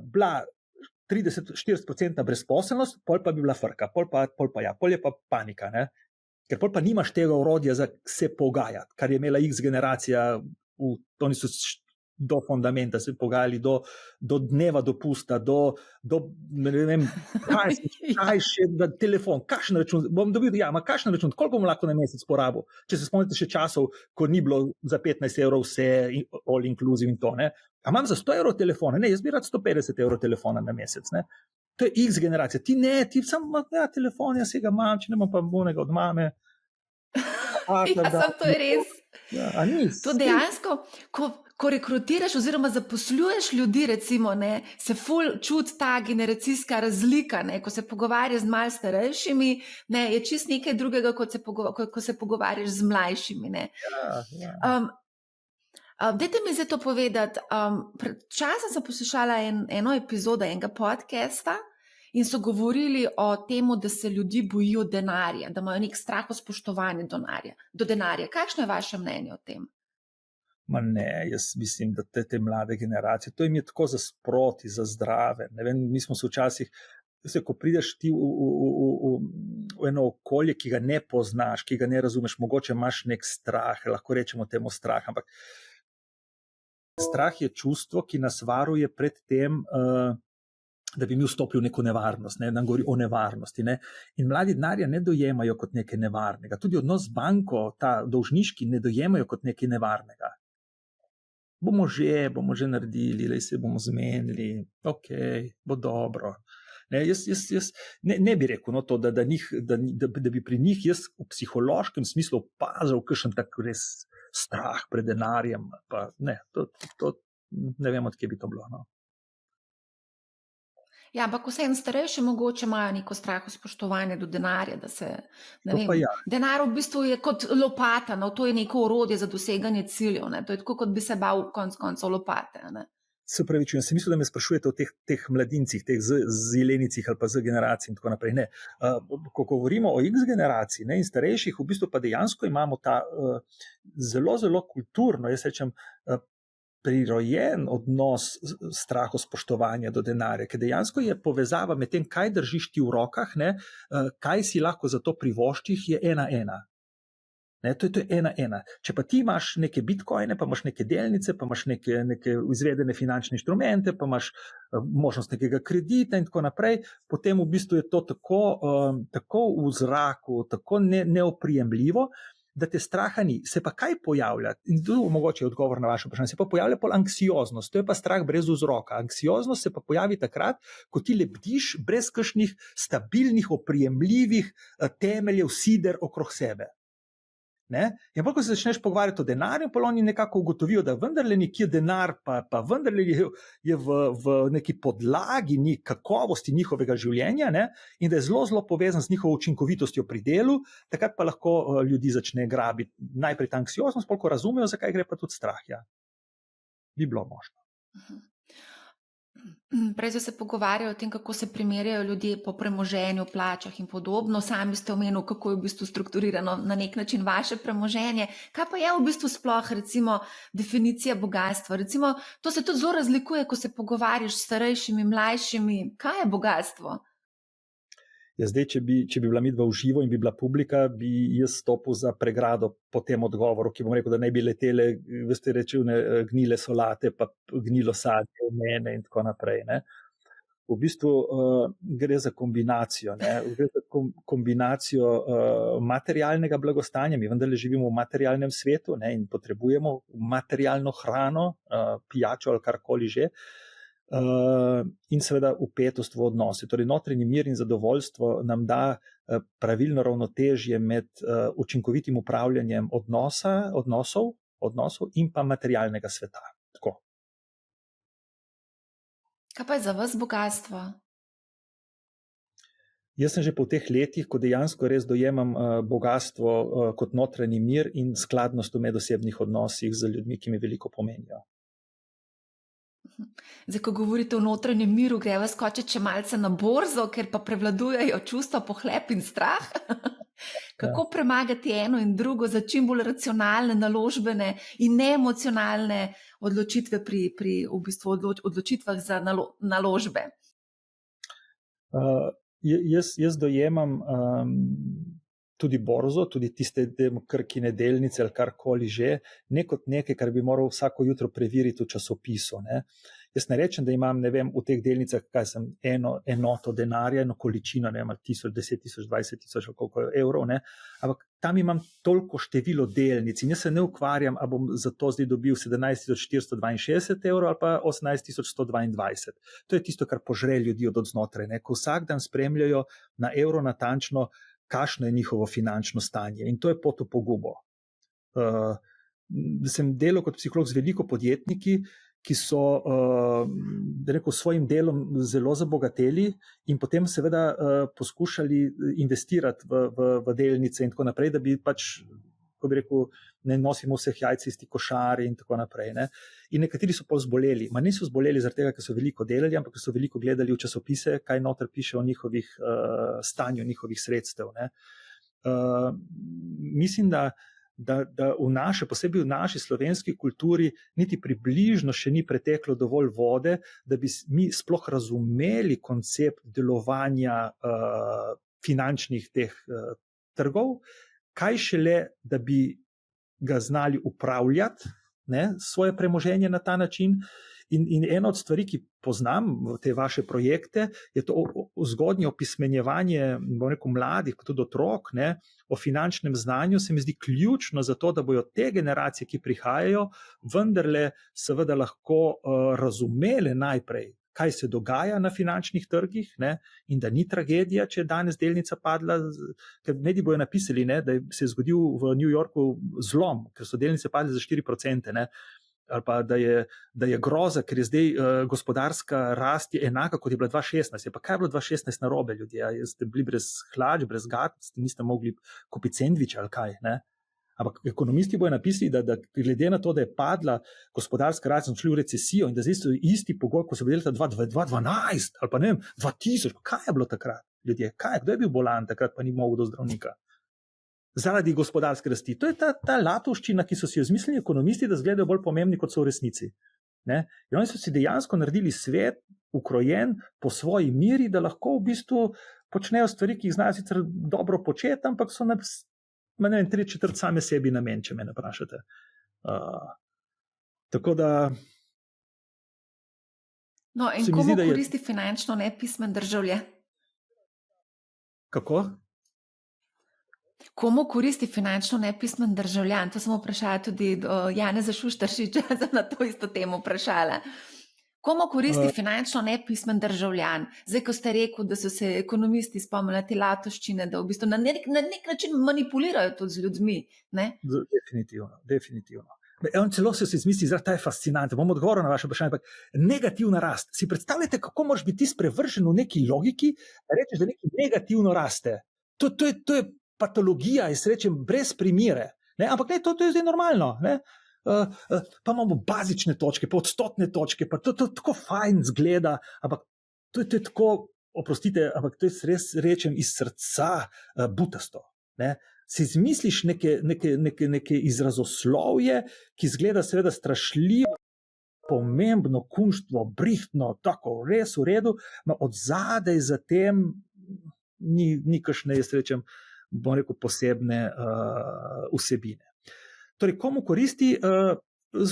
30-40% brezposelnost, pol pa bi bila frka, pol je pa panika, ker pol pa nimaš tega orodja za se pogajati, kar je imela X generacija, oni so do fundamenta se pogajali, do dneva dopusta, do ne vem, kaj še, da telefon, kakšen račun, bom dobil, kakšen račun, koliko bom lahko na mesec porabil, če se spomnite še časov, ko ni bilo za 15 evrov vse all inclusive in to, a imam za 100 evrov telefona, jaz bi rad 150 evrov telefona na mesec, to je X generacija, ti samo, telefon, jaz se ga imam, če ne imam pa bonega od mame. To je res. To dejansko, ko rekrutiraš oziroma zaposluješ ljudi, recimo, se ful čuti ta generacijska razlika, ko se pogovarjaš z malo starejšimi, je čist nekaj drugega, ko se pogovarjaš z mlajšimi. Dajte mi zdaj to povedati. Pred časom sem poslušala eno epizodo enega podcasta in so govorili o tem, da se ljudi bojijo denarja, da imajo nek strah o spoštovanju do denarja. Kakšno je vaše mnenje o tem? Jaz mislim, da te mlade generacije, to jim je tako za sproti, za zdrave. Ne vem, mi smo se včasih, ko prideš ti v eno okolje, ki ga ne poznaš, ki ga ne razumeš, mogoče imaš nek strah, lahko rečemo temu strah, ampak strah je čustvo, ki nas varuje pred tem, da bi mi vstopili v neko nevarnost, nam govori o nevarnosti. In mladi denarja ne dojemajo kot nekaj nevarnega. Tudi odnos z banko, ta dolžniški, ne dojemajo kot nekaj nevarnega. bomo že naredili, da se bomo zmenili, ok, bo dobro. Ne, jaz ne bi rekel to, da bi pri njih jaz v psihološkem smislu opazil kakšen tak res strah pred denarjem. Pa ne, to ne vem, od kje bi to bilo. No. Ja, ampak vseeno starejši mogoče imajo neko strahospoštovanje do denarja, da se, ne To vem, pa ja. denar v bistvu je kot lopata, no, to je neko orodje za doseganje ciljev, ne, to je tako, kot bi se bal konec koncev lopate, ne. Se upravičujem, sem mislil, da me sprašujete o teh mladincih, teh zelenicih ali pa z generacij in tako naprej. Ne. Ko govorimo o X generaciji, ne, in starejših, v bistvu pa dejansko imamo ta zelo, zelo kulturno, jaz rečem, prirojen odnos strahospoštovanja do denarja, ker dejansko je povezava med tem, kaj držiš ti v rokah, ne, kaj si lahko za to privoščiš, je 1:1. Ne, to je 1:1. Če pa ti imaš neke bitcoine, pa imaš neke delnice, pa imaš neke izvedene finančne inštrumente, pa imaš možnost nekega kredita in tako naprej, potem v bistvu je to tako v zraku, tako neoprijemljivo, da te straha ni. Se pa kaj pojavlja? In tu mogoče je odgovor na vaše vprašanje. Se pa pojavlja pol anksioznost. To je pa strah brez vzroka. Anksioznost se pa pojavi takrat, ko ti lebdiš brez kakšnih stabilnih, oprijemljivih temeljev, sider okrog sebe. Ne? In pa, ko se začneš pogovarjati o denarju, pa oni nekako ugotovijo, da vendarle nekje denar, pa vendarle je v neki podlagi kakovosti njihovega življenja, ne? In da je zelo, zelo povezan z njihovo učinkovitostjo pri delu, takrat pa lahko ljudi začne grabiti najprej ta anksioznost, ko razumejo, zakaj gre, pa tudi strah. Ja. Bi bilo možno. Prej so se pogovarjali o tem, kako se primerjajo ljudje po premoženju, plačah in podobno. Sami ste omenili, kako je v bistvu strukturirano na nek način vaše premoženje. Kaj pa je v bistvu sploh, recimo, definicija bogastva? Recimo, to se tudi zelo razlikuje, ko se pogovarjaš s starejšimi, mlajšimi. Kaj je bogastvo? Ja, zdaj, če bi bila midva v živo in bi bila publika, bi jaz stopil za pregrado po tem odgovoru, ki bom rekel, da ne bi letele, veste, rečevne gnile solate, pa gnilo sadje v mene in tako naprej. Ne. V bistvu gre za kombinacijo. Ne. Gre za kombinacijo materialnega blagostanja. Mi vendarle živimo v materialnem svetu, ne, in potrebujemo materialno hrano, pijačo ali karkoli že. In seveda vpetost v odnose. Torej, notranji mir in zadovoljstvo nam da pravilno ravnotežje med učinkovitim upravljanjem odnosov in pa materialnega sveta. Tako. Kaj pa je za vas bogatstvo? Jaz sem že po teh letih, ko dejansko res dojemam bogatstvo kot notranji mir in skladnost v medosebnih odnosih z ljudmi, ki mi veliko pomenijo. Zdaj, ko govorite o notranjem miru, greva skočiti še malce na borzo, ker pa prevladujejo čustva pohlep in strah. Kako premagati eno in drugo za čim bolj racionalne, naložbene in neemocionalne odločitve pri v bistvu odločitvah za naložbe? Jaz dojemam tudi borzo, tudi tiste Krkine delnice ali karkoli že, ne kot nekaj, kar bi moral vsako jutro preveriti v časopisu. Ne. Jaz ne rečem, da imam, ne vem, v teh delnicah, kaj sem, enoto denarja, eno količino, ne vem, 1000, 10 000, 20 000 ali koliko evrov, ne, ampak tam imam toliko število delnic in jaz se ne ukvarjam, a bom za to zdaj dobil 17 462 evrov ali pa 18 122. To je tisto, kar požre ljudi od odznotraj, ne, ko vsak dan spremljajo na evro natančno, kakšno je njihovo finančno stanje. In to je pot v pogubo. Sem delal kot psiholog z veliko podjetniki, ki so svojim delom zelo zabogateli in potem seveda poskušali investirati v delnice in tako naprej, da bi pač, ko bi rekel, ne nosimo vseh jajc isti košari in tako naprej. Ne. In nekateri so pol zboleli. Ma niso zboleli zaradi tega, ker so veliko delali, ampak ker so veliko gledali v časopise, kaj noter piše o njihovih stanju, njihovih sredstev. Ne. Mislim, da posebej v naši slovenski kulturi niti približno še ni preteklo dovolj vode, da bi mi sploh razumeli koncept delovanja finančnih teh trgov, kaj šele, da bi ga znali upravljati, ne, svoje premoženje na ta način In ena od stvari, ki poznam v te vaše projekte, je to zgodnje opismenjevanje, bom rekel, mladih, pa tudi otrok, ne, o finančnem znanju. Se mi zdi ključno za to, da bojo te generacije, ki prihajajo, vendarle seveda lahko razumele najprej, kaj se dogaja na finančnih trgih, ne, in da ni tragedija, če je danes delnica padla, ker mediji bojo napisali, ne, da se je zgodil v New Yorku zlom, ker so delnice padle za 4%, ne, ali pa da je groza, ker je zdaj gospodarska rast je enaka, kot je bila 2016. Je pa kaj je bilo 2016 narobe, ljudje? Ste bili brez hlač, brez gat, niste mogli kupiti sendviče ali kaj, ne? Ampak ekonomisti bojo napisali, da glede na to, da je padla gospodarska rast, smo šli v recesijo in da zdaj so isti pogoj, ko so bili leta 2012 ali pa ne vem, 2000, pa kaj je bilo takrat, ljudje? Kdo je bil bolan takrat, pa ni mogel do zdravnika? Zaradi gospodarske rasti. To je ta latovščina, ki so si jo izmislili ekonomisti, da izgledajo bolj pomembni, kot so v resnici. Ne? In oni so si dejansko naredili svet ukrojen po svoji miri, da lahko v bistvu počnejo stvari, ki jih znajo sicer dobro početi, ampak so ne vem, 3/4 same sebi namen, če me ne vprašate. Tako da... No, in komu koristi finančno nepismen državljan? Kako? Komu koristi finančno nepismen državljan? To sem vprašala tudi Janeza Šuštaršiča, sem na to isto temo vprašala. Komu koristi finančno nepismen državljan? Zdaj, ko ste rekel, da so se ekonomisti spomnili te latoščine, da v bistvu na nek način manipulirajo tudi z ljudmi. Ne? Definitivno. On celo se izmisli, ta je fascinantno. Bom odgovoril na vaše vprašanje, ampak negativna rast. Si predstavljate, kako moraš biti sprevržen v neki logiki, da rečeš, da nekaj negativno raste. To je patologija, jaz rečem, brez primere. Ne? Ampak ne, to je zdaj normalno. Ne? Pa imamo bazične točke, pa odstotne točke, pa to tako fajn zgleda, ampak to je tako, oprostite, ampak to je res rečem iz srca butasto. Ne? Si izmisliš neke izrazoslovje, ki zgleda seveda strašljivo, pomembno, kunštvo, brihtno, tako res v redu, od zadaj za tem ni kakšne, jaz rečem, bom rekel, posebne vsebine. Torej, komu koristi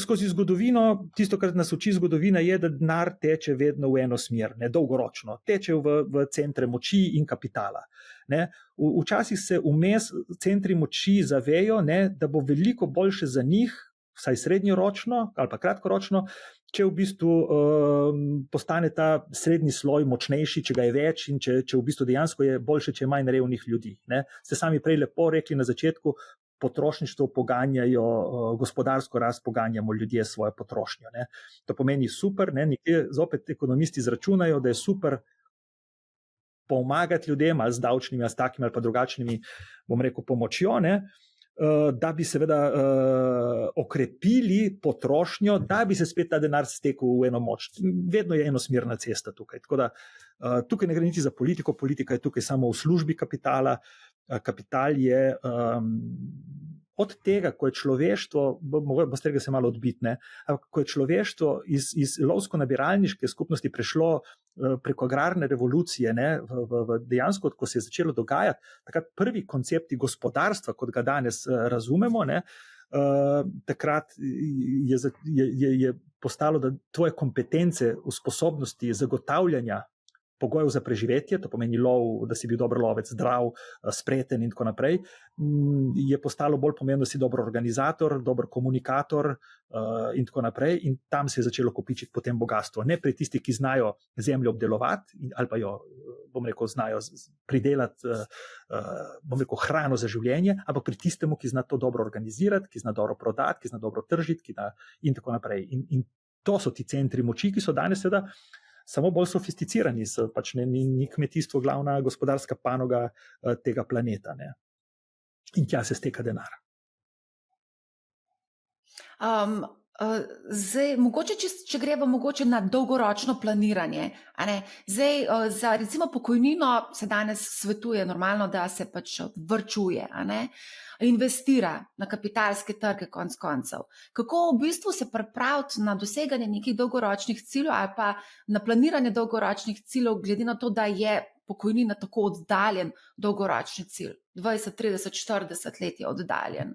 skozi zgodovino, tisto, kar nas uči zgodovina, je, da denar teče vedno v eno smer, ne, dolgoročno. Teče v centre moči in kapitala. Ne. Včasih se vmes centri moči zavejo, ne, da bo veliko boljše za njih, vsaj srednjeročno ali pa kratkoročno, če v bistvu postane ta srednji sloj močnejši, če ga je več in če v bistvu dejansko je boljše, če je manj revnih ljudi. Ne. Ste sami prej lepo rekli na začetku, potrošništvo poganjajo, gospodarsko rast poganjamo ljudje svojo potrošnjo. Ne. To pomeni super, ne, nekje zopet ekonomisti izračunajo, da je super pomagati ljudem ali z davčnimi, ali s takimi ali pa drugačnimi, bom rekel, pomočjo, ne, da bi seveda okrepili potrošnjo, da bi se spet ta denar stekel v eno moč. Vedno je enosmerna cesta tukaj. Tako da tukaj ne gre niti za politiko, politika je tukaj samo v službi kapitala. Kapital je od tega, ko je človeštvo, boste tega se malo odbitne, ko je človeštvo iz lovsko-nabiralniške skupnosti prešlo preko agrarne revolucije, ne, dejansko, ko se je začelo dogajati, takrat prvi koncepti gospodarstva, kot ga danes razumemo, ne, takrat je postalo, da tvoje kompetence v sposobnosti zagotavljanja pogojev za preživetje, to pomeni lov, da si bil dober lovec, zdrav, spreten in tako naprej, je postalo bolj pomembno, da si dober organizator, dober komunikator in tako naprej, in tam se je začelo kopičiti potem bogatstvo. Ne pri tistih, ki znajo zemljo obdelovati ali pa jo, bom rekel, znajo pridelati, bom rekel, hrano za življenje, ampak pri tistemu, ki zna to dobro organizirati, ki zna dobro prodati, ki zna dobro tržiti, in tako naprej. In to so ti centri moči, ki so danes seveda samo bolj sofisticirani, pač ni kmetijstvo glavna gospodarska panoga tega planeta. Ne. In tja se steka denar. Zdaj, mogoče, če gremo mogoče na dolgoročno planiranje. A ne? Zdaj, za recimo pokojnino se danes svetuje normalno, da se pač varčuje, a ne? Investira na kapitalske trge konec koncev. Kako v bistvu se pripraviti na doseganje nekih dolgoročnih ciljev ali pa na planiranje dolgoročnih ciljev, glede na to, da je pokojnina tako oddaljen dolgoročni cilj? 20, 30, 40 let je oddaljen.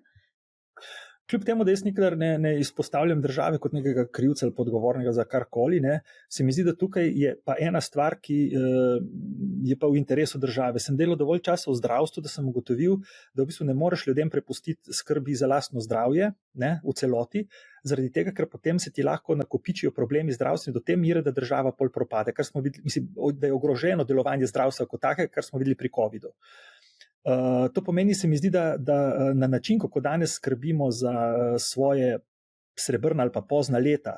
Kljub temu, da jaz nikdar ne izpostavljam države kot nekega krivca ali odgovornega za karkoli, se mi zdi, da tukaj je pa ena stvar, ki je pa v interesu države. Sem delal dovolj časa v zdravstvu, da sem ugotovil, da v bistvu ne moreš ljudem prepustiti skrbi za lastno zdravje, v celoti, zaradi tega, ker potem se ti lahko nakopičijo problemi zdravstveni do te mere, da država pol propade, kar smo videli, mislim, da je ogroženo delovanje zdravstva kot take, kar smo videli pri covidu. To pomeni, se mi zdi, da na način, kako danes skrbimo za svoje srebrna ali pa pozna leta,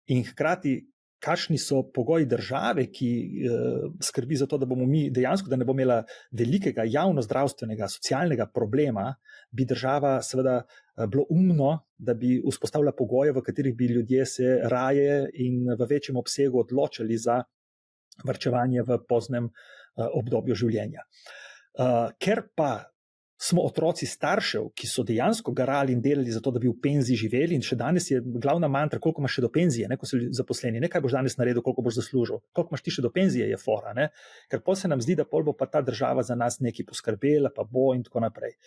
in hkrati, kakšni so pogoji države, ki skrbi za to, da bomo mi dejansko, da ne bomo imela velikega javno-zdravstvenega, socialnega problema, bi država seveda bilo umno, da bi vzpostavila pogoje, v katerih bi ljudje se raje in v večjem obsegu odločili za varčevanje v poznem obdobju življenja. Ker pa smo otroci staršev, ki so dejansko garali in delali za to, da bi v penziji živeli, in še danes je glavna mantra, koliko imaš še do penzije, ko so zaposleni, kaj boš danes naredil, koliko boš zaslužil, koliko imaš ti še do penzije, je fora, ker pol se nam zdi, da pol bo pa ta država za nas nekaj poskrbela, pa bo in tako naprej.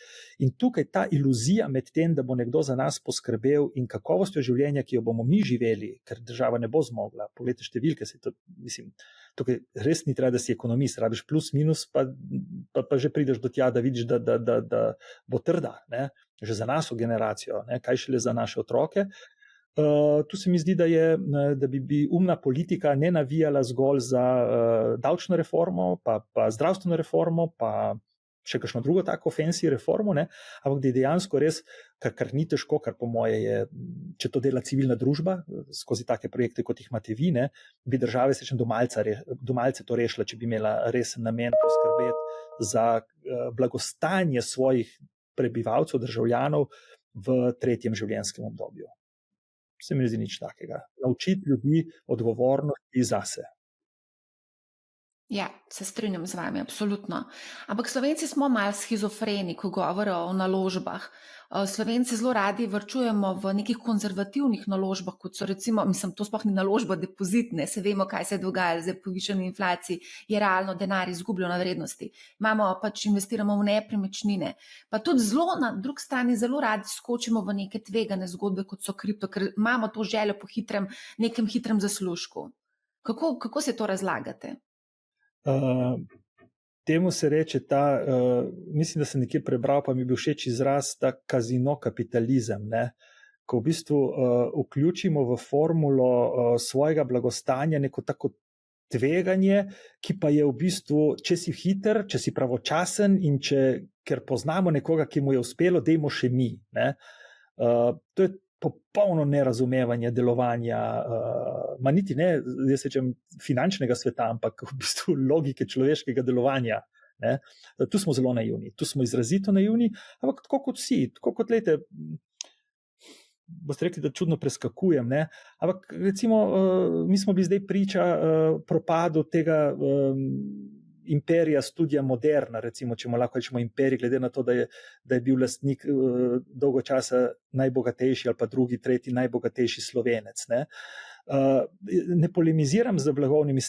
In tukaj ta iluzija med tem, da bo nekdo za nas poskrbel in kakovostjo življenja, ki jo bomo mi živeli, ker država ne bo zmogla, poglejte številke, tukaj res ni treba, da si ekonomist, rabiš plus, minus, pa že prideš do tja, da vidiš, da bo trda, že za našo generacijo, kaj šele za naše otroke. Tu se mi zdi, da bi umna politika ne navijala zgolj za davčno reformo, pa zdravstveno reformo, pa še kakšno drugo tako fancy reformo, ampak da je dejansko res, kar ni težko, kar po moje je, če to dela civilna družba, skozi take projekte, kot jih imate vi, bi države srečen do malce to rešila, če bi imela resen namen poskrbeti za blagostanje svojih prebivalcev, državljanov v tretjem življenjskem obdobju. Se mi ne zdi nič takega. Naučiti ljudi odgovornosti zase. Ja, se strinjam z vami, absolutno. Ampak Slovenci smo malo shizofreni, ko govorijo o naložbah. Slovenci zelo radi varčujemo v nekih konzervativnih naložbah, kot so recimo, to sploh ni naložba, depozit, se vemo, kaj se je dogajalo z povišanjem inflaciji, je realno denar izgubljen na vrednosti. Investiramo v nepremičnine. Pa tudi na drugi strani zelo radi skočimo v neke tvegane zgodbe, kot so kripto, ker imamo to željo po nekem hitrem zaslužku. Kako se to razlagate? Temu se reče mislim, da sem nekje prebral, pa mi je bil všeč izraz, ta kazino kapitalizem, ko v bistvu vključimo v formulo svojega blagostanja neko tako tveganje, ki pa je v bistvu, če si hiter, če si pravočasen in ker poznamo nekoga, ki mu je uspelo, dajmo še mi. To je popolno nerazumevanje delovanja, niti ne, jaz rečem, finančnega sveta, ampak v bistvu logike človeškega delovanja. Tu smo zelo naivni, tu smo izrazito naivni, ampak tako kot vsi, tako kot lejte, boste rekli, da čudno preskakujem, ampak recimo, mi smo bili zdaj priča propadu tega imperija Studia Moderna, recimo, če mu lahko rečemo imperij, glede na to, da je bil lastnik dolgo časa najbogatejši ali pa drugi, tretji najbogatejši Slovenec. Ne polemiziram z blagovnimi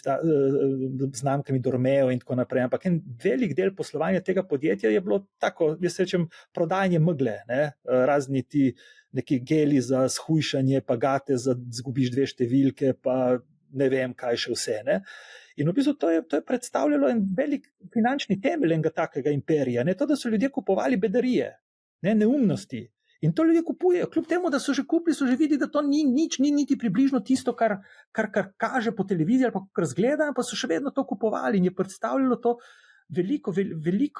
znamkami Dormeo in tako naprej, ampak en velik del poslovanja tega podjetja je bilo tako, jaz rečem, prodajanje megle, razni ti neki geli za shujšanje, pa gate za zgubiš 2 številke, pa ne vem, kaj še vse, In v bistvu to je predstavljalo en velik finančni temelj enega takega imperija, to, da so ljudje kupovali bedarije, neumnosti. In to ljudje kupujejo, kljub temu, da so že kupili, so že videli, da to ni nič, ni niti približno tisto, kar kaže po televiziji ali pa kar zgleda, pa so še vedno to kupovali in je predstavljalo to veliko,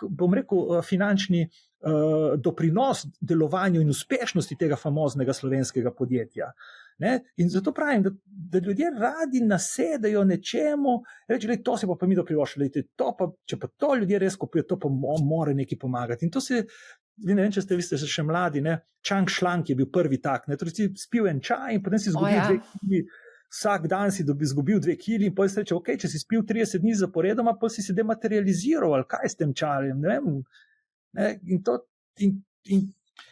bom rekel, finančni doprinos delovanju in uspešnosti tega famoznega slovenskega podjetja. In zato pravim, da ljudje radi nasedajo nečemu, reči, to se pa mi doprivoščili, če pa to ljudje res kupijo, to pa mora nekaj pomagati. In to se, ne vem, če ste še mladi, Čang Šlank je bil prvi tak, torej si spil en čaj in potem si izgubil 2 kili, vsak dan si izgubil 2 kili in potem si reče, ok, če si spil 30 dni zaporedoma, potem si se dematerializiral, ali kaj s tem čajem, ne vem.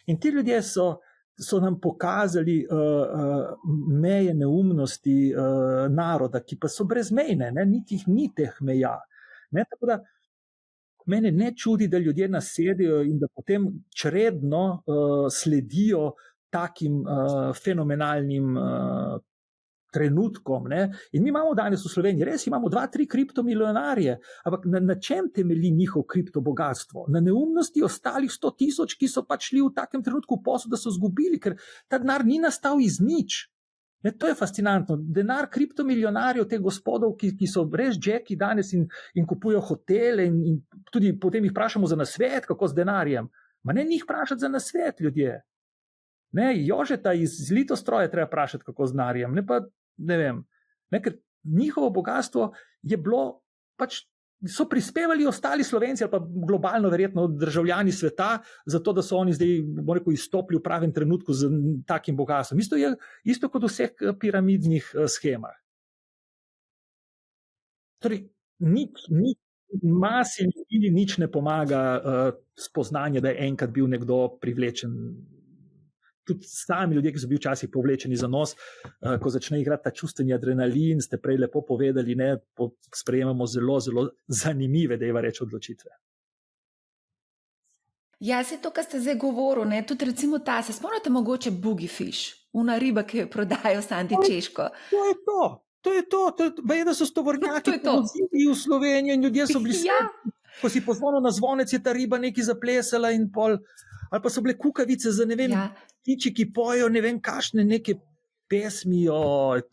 In ti ljudje so nam pokazali meje neumnosti naroda, ki pa so brezmejne, niti jih ni teh meja. Tako da mene ne čudi, da ljudje nasedejo in da potem čredno sledijo takim fenomenalnim trenutkom. Ne? In mi imamo danes v Sloveniji, res imamo 2-3 kriptomilijonarje, ampak na čem temelji njihov kriptobogatstvo? Na neumnosti ostalih 100,000, ki so pač šli v takem trenutku v posel, da so izgubili, ker ta denar ni nastal iz nič. Ne, to je fascinantno. Denar kriptomilijonarjev, teh gospodov, ki so res džeki danes in kupujo hotele in tudi potem jih vprašamo za nasvet, kako z denarjem. Ma ne njih vprašati za nasvet, ljudje. Ne, Jožeta iz Litostroja treba vprašati, kako z denarjem. Ne pa, ne vem, ne, ker njihovo bogatstvo je bilo, pač so prispevali ostali Slovenci ali pa globalno verjetno državljani sveta, zato da so oni zdaj, bom rekel, izstopili v pravem trenutku z takim bogatstvom. Isto kot v vseh piramidnih schemah. Torej, masi ljudi nič ne pomaga spoznanje, da je enkrat bil nekdo privlečen. Tudi sami ljudje, ki so bili včasih povlečeni za nos, ko začne igrati ta čustveni adrenalin, ste prej lepo povedali, ne, sprejemamo zelo, zelo zanimive, da je reči, odločitve. Ja, se to, kar ste zdaj govorili, ne, tudi recimo ta, se spomnite mogoče Boogie Fish, una riba, ki jo prodajo Santi Češko. To je to, da so tovornjaki povozili v Slovenijo in ljudje so bili sredi. Ko si pozvonil na zvonec, je ta riba nekaj zaplesala in pol, ali pa so bile kukavice za ne vem, ptiči, ki pojejo ne vem kašne neke pesmi, to je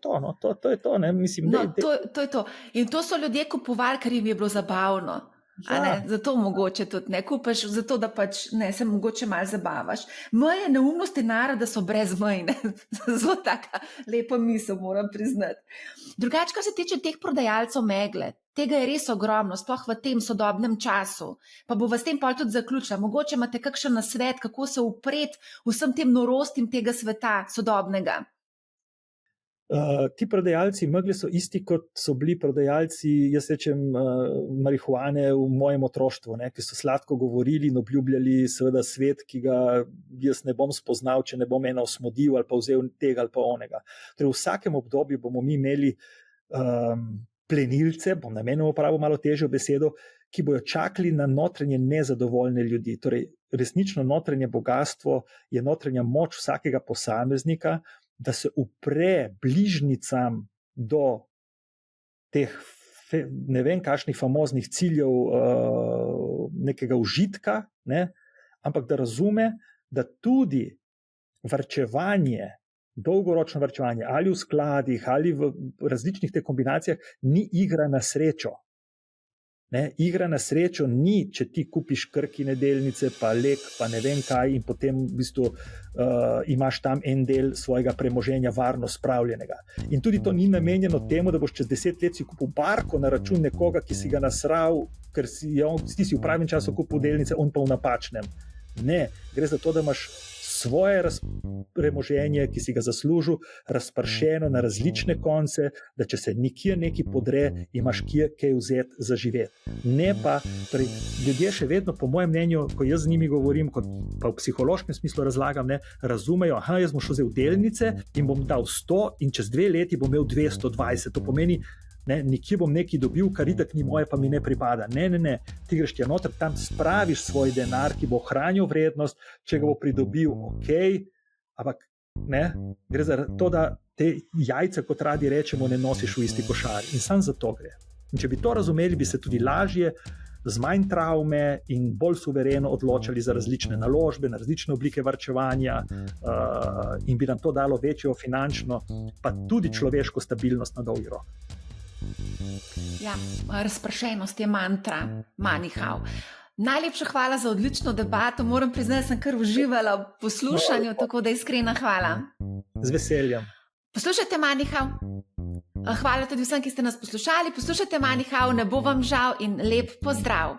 to, no, to je to, ne, mislim. To je to. In to so ljudje kupovali, ker jim je bilo zabavno. Ja. Zato mogoče tudi ne kupaš, zato da pač ne, se mogoče malo zabavaš. Moje neumnosti narada so brezmejne. Zelo taka lepa misel, moram priznati. Drugače, kar se tiče teh prodajalcev megle, tega je res ogromno, sploh v tem sodobnem času. Pa bo s tem pol tudi zaključila. Mogoče imate kakšen nasvet, kako se upreti vsem tem norostim tega sveta sodobnega? Ti prodajalci megle so isti, kot so bili prodajalci, jaz rečem, marihuane v mojem otroštvu, ne, ki so sladko govorili in obljubljali seveda svet, ki ga jaz ne bom spoznal, če ne bom ena osmodil ali pa vzel tega ali pa onega. Torej, v vsakem obdobju bomo mi imeli plenilce, bom namenoma uporabil malo težjo besedo, ki bojo čakali na notranje nezadovoljne ljudi. Torej, resnično notranje bogatstvo je notranja moč vsakega posameznika, da se upre bližnicam do teh ne vem kakšnih famoznih ciljev nekega užitka, ne, ampak da razume, da tudi varčevanje, dolgoročno varčevanje ali v skladih ali v različnih teh kombinacijah ni igra na srečo. Ne, igra na srečo ni, če ti kupiš Krkine delnice, pa Lek, pa ne vem kaj in potem v bistvu imaš tam en del svojega premoženja varno spravljenega. In tudi to ni namenjeno temu, da boš čez 10 let si kupil barko na račun nekoga, ki si ga nasral, ker ti si v pravem času kupil delnice, on pa v napačnem. Ne, gre za to, da imaš svoje premoženje, ki si ga zaslužil, razpršeno na različne konce, da če se nikjer nekaj podre, imaš kje kaj vzeti za živeti. Ne pa, torej, ljudje še vedno, po mojem mnenju, ko jaz z njimi govorim, kot pa v psihološkem smislu razlagam, ne, razumejo, jaz bom šel zdaj v delnice in bom dal 100 in čez 2 leti bom imel 220. To pomeni, ne, nikjer bom nekaj dobil, kar itak ni moje, pa mi ne pripada. Ne. Ti greš tja noter, tam spraviš svoj denar, ki bo ohranil vrednost, če ga bo pridobil, ampak ne, gre za to, da te jajca, kot radi rečemo, ne nosiš v isti košari. In sam za to gre. In če bi to razumeli, bi se tudi lažje, z manj travme in bolj suvereno odločali za različne naložbe, na različne oblike varčevanja in bi nam to dalo večjo finančno, pa tudi človeško stabilnost na dolgi rok. Ja, razpršenost je mantra, manihal. Najlepša hvala za odlično debato. Moram priznati, da sem kar uživala v poslušanju, tako da iskrena hvala. Z veseljem. Poslušajte Manihal. Hvala tudi vsem, ki ste nas poslušali. Poslušajte Manihal, ne bo vam žal in lep pozdrav.